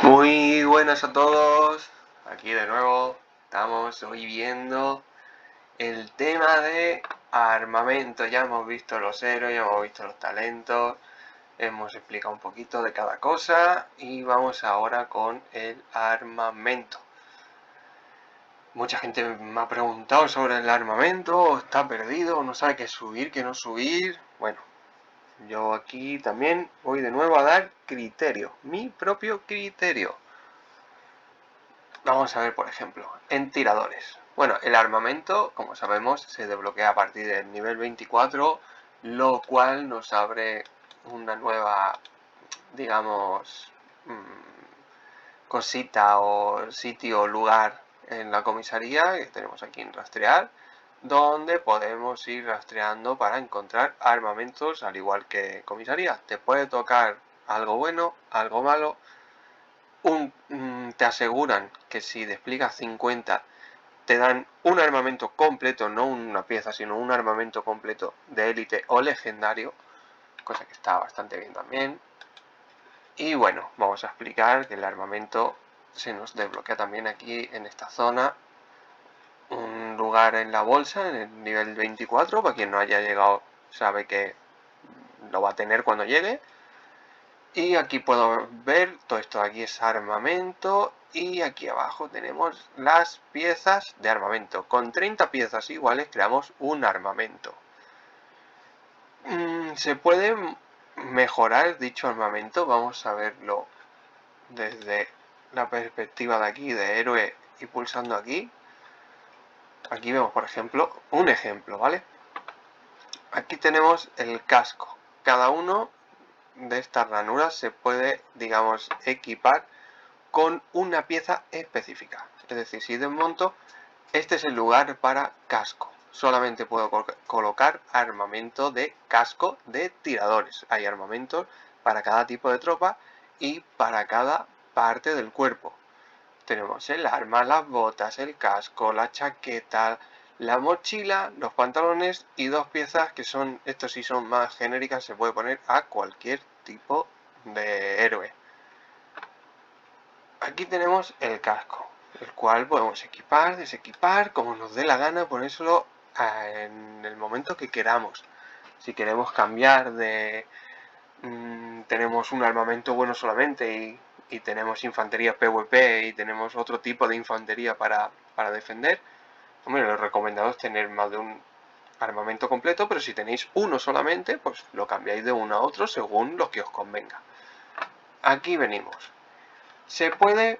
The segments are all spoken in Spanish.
Muy buenas a todos, aquí de nuevo estamos hoy viendo el tema de armamento. Ya hemos visto los héroes, ya hemos visto los talentos, hemos explicado un poquito de cada cosa y vamos ahora con el armamento. Mucha gente me ha preguntado sobre el armamento, o está perdido, o no sabe qué subir, qué no subir. Bueno, yo aquí también voy de nuevo a dar criterio, mi propio criterio. Vamos a ver, por ejemplo, en tiradores. Bueno, el armamento, como sabemos, se desbloquea a partir del nivel 24, lo cual nos abre una nueva, digamos, cosita o sitio o lugar en la comisaría que tenemos aquí en rastrear, donde podemos ir rastreando para encontrar armamentos, al igual que comisaría. Te puede tocar algo bueno, algo malo. Te aseguran que si desplegas 50 te dan un armamento completo, no una pieza, sino un armamento completo de élite o legendario, cosa que está bastante bien también. Y bueno, vamos a explicar que el armamento se nos desbloquea también aquí en esta zona, un lugar en la bolsa, en el nivel 24, para quien no haya llegado sabe que lo va a tener cuando llegue. Y aquí puedo ver, todo esto de aquí es armamento y aquí abajo tenemos las piezas de armamento. Con 30 piezas iguales creamos un armamento. ¿Se puede mejorar dicho armamento? Vamos a verlo desde la perspectiva de aquí, de héroe, y pulsando aquí. Aquí vemos, por ejemplo, un ejemplo, ¿vale? Aquí tenemos el casco. Cada uno de estas ranuras se puede, digamos, equipar con una pieza específica. Es decir, si desmonto, este es el lugar para casco. Solamente puedo colocar armamento de casco de tiradores. Hay armamentos para cada tipo de tropa y para cada parte del cuerpo. Tenemos el arma, las botas, el casco, la chaqueta, la mochila, los pantalones y dos piezas que son, estos sí son más genéricas, se puede poner a cualquier tipo de héroe. Aquí tenemos el casco, el cual podemos equipar, desequipar, como nos dé la gana, ponérselo en el momento que queramos. Si queremos cambiar de... tenemos un armamento bueno solamente y tenemos infantería PvP y tenemos otro tipo de infantería para defender, hombre, lo recomendado es tener más de un armamento completo, pero si tenéis uno solamente, pues lo cambiáis de uno a otro según lo que os convenga. Aquí venimos. Se puede...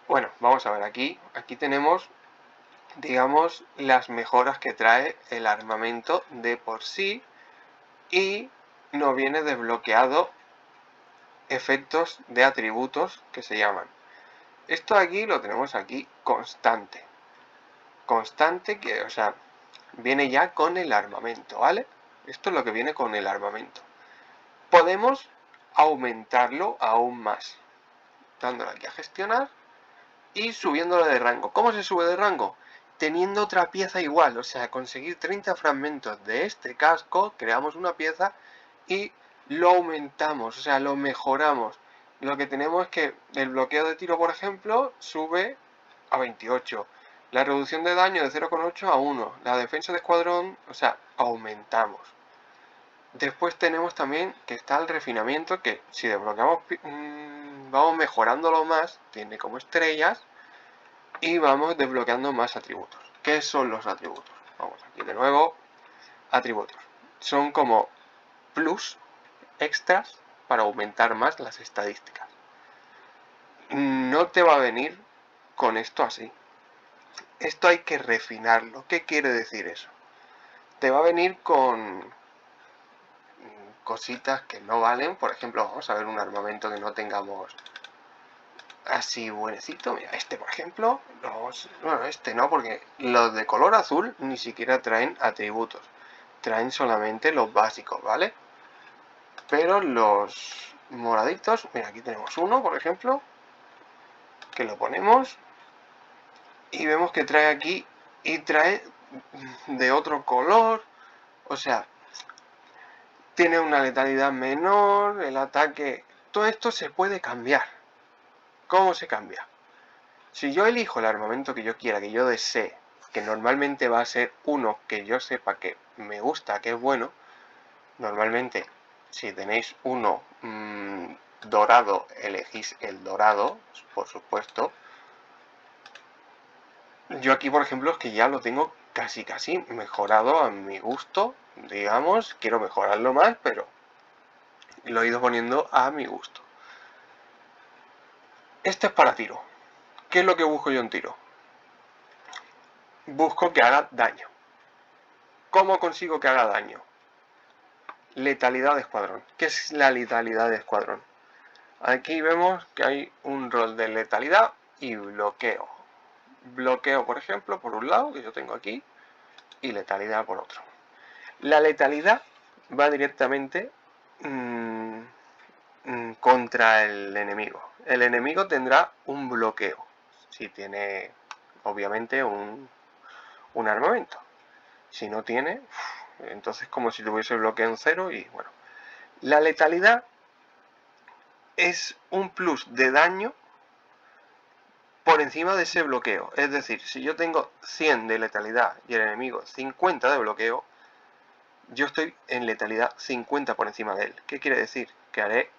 Bueno, vamos a ver aquí. Aquí tenemos, digamos, las mejoras que trae el armamento de por sí y nos viene desbloqueado efectos de atributos que se llaman. Esto aquí lo tenemos aquí constante. Constante que, o sea, viene ya con el armamento, ¿vale? Esto es lo que viene con el armamento. Podemos aumentarlo aún más, dándole aquí a gestionar y subiéndolo de rango. ¿Cómo se sube de rango? Teniendo otra pieza igual, o sea, conseguir 30 fragmentos de este casco, creamos una pieza y lo aumentamos, o sea, lo mejoramos. Lo que tenemos es que el bloqueo de tiro, por ejemplo, sube a 28. La reducción de daño de 0,8 a 1. La defensa de escuadrón, o sea, aumentamos. Después tenemos también que está el refinamiento, que si desbloqueamos, vamos mejorándolo más, tiene como estrellas, y vamos desbloqueando más atributos. ¿Qué son los atributos? Vamos aquí de nuevo, atributos. Son como plus, extras, para aumentar más las estadísticas. No te va a venir con esto así. Esto hay que refinarlo. ¿Qué quiere decir eso? Te va a venir con cositas que no valen. Por ejemplo, vamos a ver un armamento que no tengamos así buenecito. Mira, este por ejemplo, bueno, este no, porque los de color azul ni siquiera traen atributos, traen solamente los básicos, ¿vale? Pero los moraditos, mira, aquí tenemos uno, por ejemplo, que lo ponemos y vemos que trae aquí y trae de otro color, o sea, tiene una letalidad menor, el ataque, todo esto se puede cambiar. ¿Cómo se cambia? Si yo elijo el armamento que yo quiera, que yo desee, que normalmente va a ser uno que yo sepa que me gusta, que es bueno, normalmente si tenéis uno dorado, elegís el dorado, por supuesto. Yo aquí, por ejemplo, es que ya lo tengo casi mejorado a mi gusto, digamos, quiero mejorarlo más, pero lo he ido poniendo a mi gusto. Este es para tiro. ¿Qué es lo que busco yo en tiro? Busco que haga daño. ¿Cómo consigo que haga daño? Letalidad de escuadrón. ¿Qué es la letalidad de escuadrón? Aquí vemos que hay un rol de letalidad y bloqueo. Bloqueo, por ejemplo, por un lado, que yo tengo aquí, y letalidad por otro. La letalidad va directamente contra el enemigo. El enemigo tendrá un bloqueo, si tiene, obviamente, un armamento. Si no tiene, entonces como si tuviese bloqueo en 0 y bueno. La letalidad es un plus de daño por encima de ese bloqueo. Es decir, si yo tengo 100 de letalidad y el enemigo 50 de bloqueo, yo estoy en letalidad 50 por encima de él. ¿Qué quiere decir? Que haré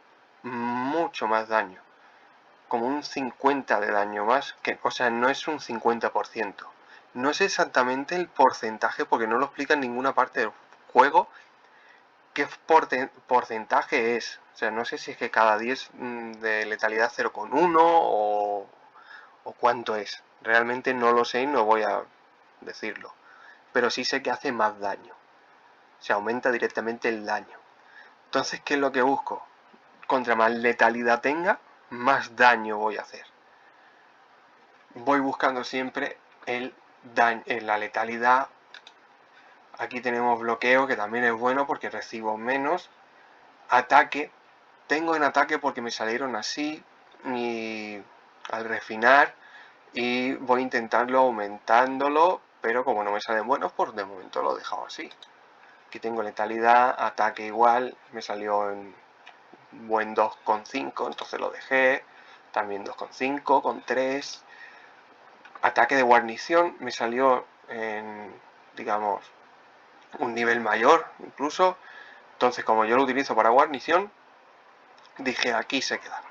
mucho más daño. Como un 50 de daño más, que, o sea, no es un 50%. No es exactamente el porcentaje porque no lo explica en ninguna parte del juego qué porcentaje es. O sea, no sé si es que cada 10 de letalidad 0,1 o cuánto es. Realmente no lo sé y no voy a decirlo. Pero sí sé que hace más daño. Se aumenta directamente el daño. Entonces, ¿qué es lo que busco? Contra más letalidad tenga, más daño voy a hacer. Voy buscando siempre el daño, la letalidad. Aquí tenemos bloqueo, que también es bueno porque recibo menos. Ataque. Tengo en ataque porque me salieron así y al refinar y voy a intentarlo aumentándolo, pero como no me salen buenos, pues de momento lo he dejado así. Aquí tengo letalidad, ataque igual, me salió en buen 2,5, entonces lo dejé. También 2,5, con 3. Ataque de guarnición me salió en, digamos, un nivel mayor incluso. Entonces, como yo lo utilizo para guarnición, dije aquí se queda.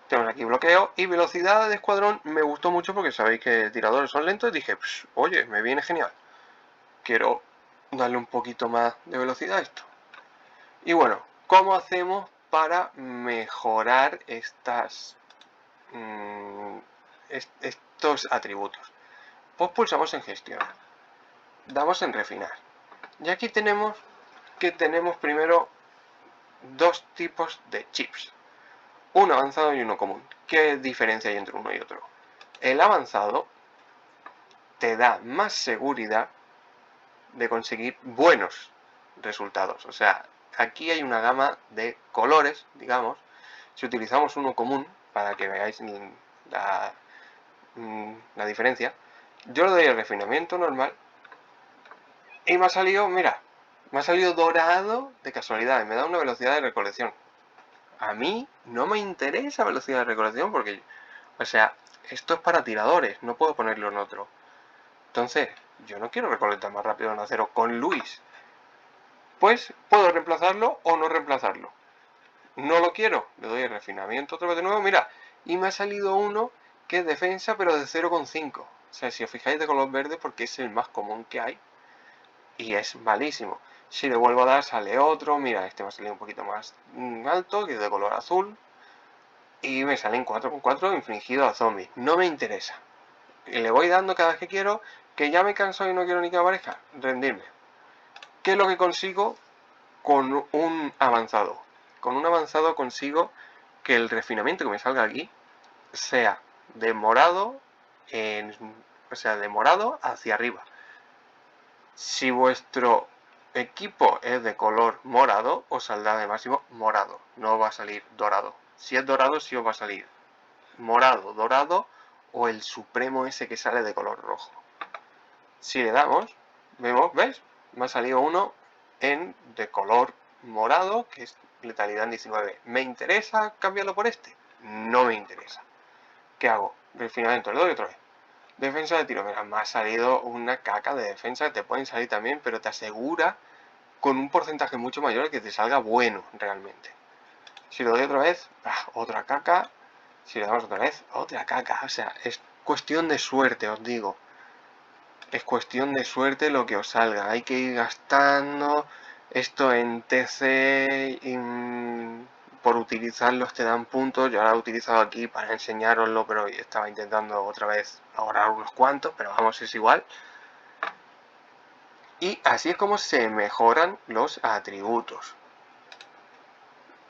Tengo aquí bloqueo y velocidad de escuadrón me gustó mucho porque sabéis que tiradores son lentos y dije, oye, me viene genial. Quiero darle un poquito más de velocidad a esto. Y bueno, ¿cómo hacemos para mejorar estos atributos? Pues pulsamos en gestión, damos en refinar. Y aquí tenemos que tenemos primero dos tipos de chips, uno avanzado y uno común. ¿Qué diferencia hay entre uno y otro? El avanzado te da más seguridad de conseguir buenos resultados. O sea, aquí hay una gama de colores, digamos. Si utilizamos uno común, para que veáis la diferencia, yo le doy el refinamiento normal y me ha salido, mira, me ha salido dorado de casualidad y me da una velocidad de recolección. A mí no me interesa velocidad de recolección porque, o sea, esto es para tiradores, no puedo ponerlo en otro. Entonces, yo no quiero recolectar más rápido en acero con Luis. Pues puedo reemplazarlo o no reemplazarlo. No lo quiero, le doy el refinamiento otra vez de nuevo, mira, y me ha salido uno que es defensa pero de 0,5. O sea, si os fijáis de color verde porque es el más común que hay y es malísimo. Si le vuelvo a dar sale otro, mira, este me ha salido un poquito más alto, que es de color azul, y me salen 4,4 infligido a zombies. No me interesa. Y le voy dando cada vez que quiero, que ya me canso y no quiero ni que aparezca, rendirme. ¿Qué es lo que consigo con un avanzado? Con un avanzado consigo que el refinamiento que me salga aquí sea de morado, o sea, de morado hacia arriba. Si vuestro equipo es de color morado, os saldrá de máximo morado, no va a salir dorado. Si es dorado, sí os va a salir morado, dorado o el supremo ese que sale de color rojo. Si le damos, vemos, ¿ves? Me ha salido uno de color morado, que es letalidad en 19. ¿Me interesa cambiarlo por este? No me interesa. ¿qué hago? Refinamiento, le doy otra vez. Defensa de tiro, mira, me ha salido una caca de defensa, te pueden salir también, pero te asegura con un porcentaje mucho mayor que te salga bueno realmente. Si le doy otra vez, otra caca. Si le damos otra vez, otra caca. O sea, es cuestión de suerte, os digo. Es cuestión de suerte lo que os salga. Hay que ir gastando. Esto en TC, por utilizarlos te dan puntos. Yo ahora he utilizado aquí para enseñároslo, pero estaba intentando otra vez ahorrar unos cuantos, pero vamos, es igual. Y así es como se mejoran los atributos.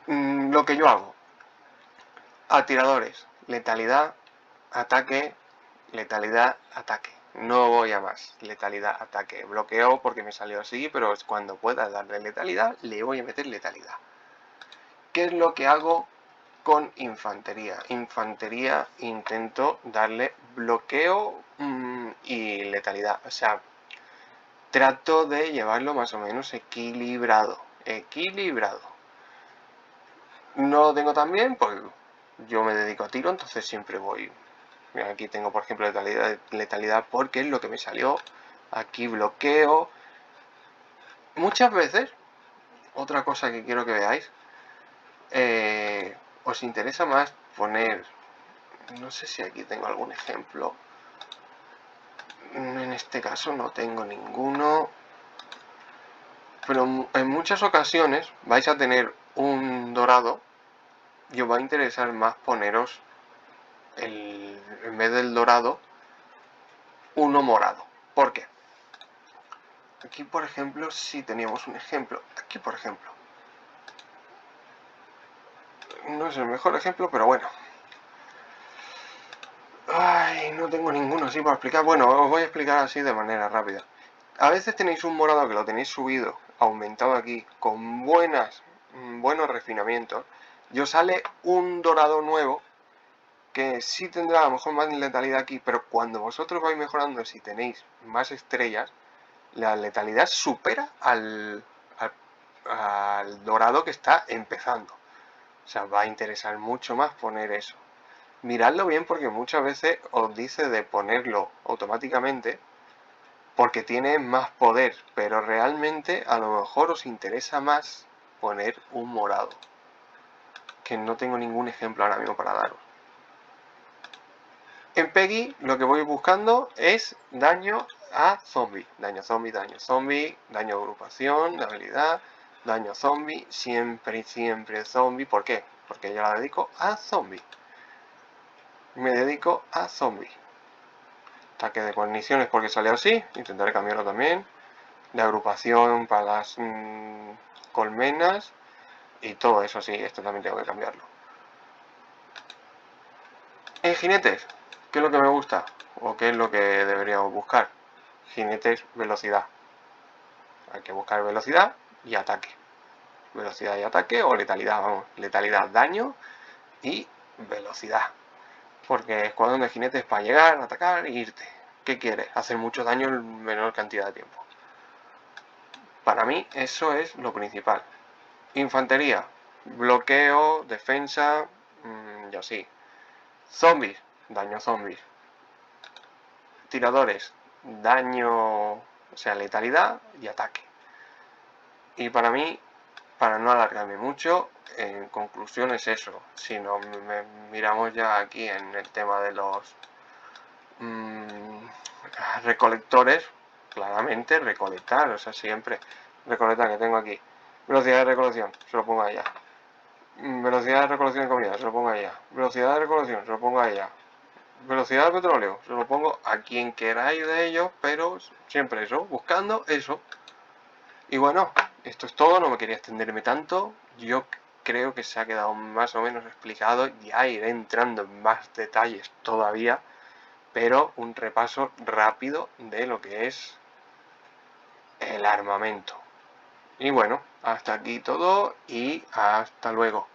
Lo que yo hago. A tiradores, letalidad, ataque, letalidad, ataque. No voy a más. Letalidad, ataque. Bloqueo porque me salió así, pero cuando pueda darle letalidad, le voy a meter letalidad. ¿Qué es lo que hago con infantería? Infantería intento darle bloqueo y letalidad. O sea, trato de llevarlo más o menos equilibrado. Equilibrado. No lo tengo tan bien, pues yo me dedico a tiro, entonces siempre voy. Mira, aquí tengo, por ejemplo, letalidad porque es lo que me salió. Aquí bloqueo. Muchas veces, otra cosa que quiero que veáis, os interesa más poner, no sé si aquí tengo algún ejemplo. En este caso no tengo ninguno. Pero en muchas ocasiones vais a tener un dorado y os va a interesar más poneros en vez del dorado, uno morado. ¿Por qué? Aquí, por ejemplo, sí teníamos un ejemplo. Aquí, por ejemplo. No es el mejor ejemplo, pero bueno. Ay, no tengo ninguno así para explicar. Bueno, os voy a explicar así de manera rápida. A veces tenéis un morado que lo tenéis subido, aumentado aquí, con buenos refinamientos. Y os sale un dorado nuevo que sí tendrá a lo mejor más letalidad aquí, pero cuando vosotros vais mejorando, si tenéis más estrellas, la letalidad supera al dorado que está empezando. O sea, va a interesar mucho más poner eso. Miradlo bien porque muchas veces os dice de ponerlo automáticamente porque tiene más poder, pero realmente a lo mejor os interesa más poner un morado, que no tengo ningún ejemplo ahora mismo para daros. En Peggy lo que voy buscando es daño a zombie, daño zombie, daño zombie, daño agrupación, de habilidad, daño zombie, siempre y siempre zombie. ¿Por qué? Porque yo la dedico a zombie. Me dedico a zombie. Ataque de guarniciones porque sale así, intentaré cambiarlo también. De agrupación para las colmenas y todo eso, sí, esto también tengo que cambiarlo. En jinetes, ¿qué es lo que me gusta? ¿O qué es lo que deberíamos buscar? Jinetes, velocidad. Hay que buscar velocidad y ataque. Velocidad y ataque o letalidad, vamos. Letalidad, daño y velocidad. Porque escuadrón de jinetes para llegar, atacar e irte. ¿Qué quieres? Hacer mucho daño en menor cantidad de tiempo. Para mí eso es lo principal. Infantería, bloqueo, defensa y así. Zombies, daño zombies. Tiradores, daño, o sea, letalidad y ataque. Y para mí, para no alargarme mucho, en conclusión es eso. Si nos miramos ya aquí en el tema de los recolectores, claramente recolectar, o sea, siempre recolectar, que tengo aquí. Velocidad de recolección, se lo pongo allá. Velocidad de recolección de comida, se lo pongo allá. Velocidad de recolección, se lo pongo allá. Velocidad del petróleo, se lo pongo a quien queráis de ellos, pero siempre eso, buscando eso. Y bueno, esto es todo, no me quería extenderme tanto. Yo creo que se ha quedado más o menos explicado, ya iré entrando en más detalles todavía, pero un repaso rápido de lo que es el armamento. Y bueno, hasta aquí todo y hasta luego.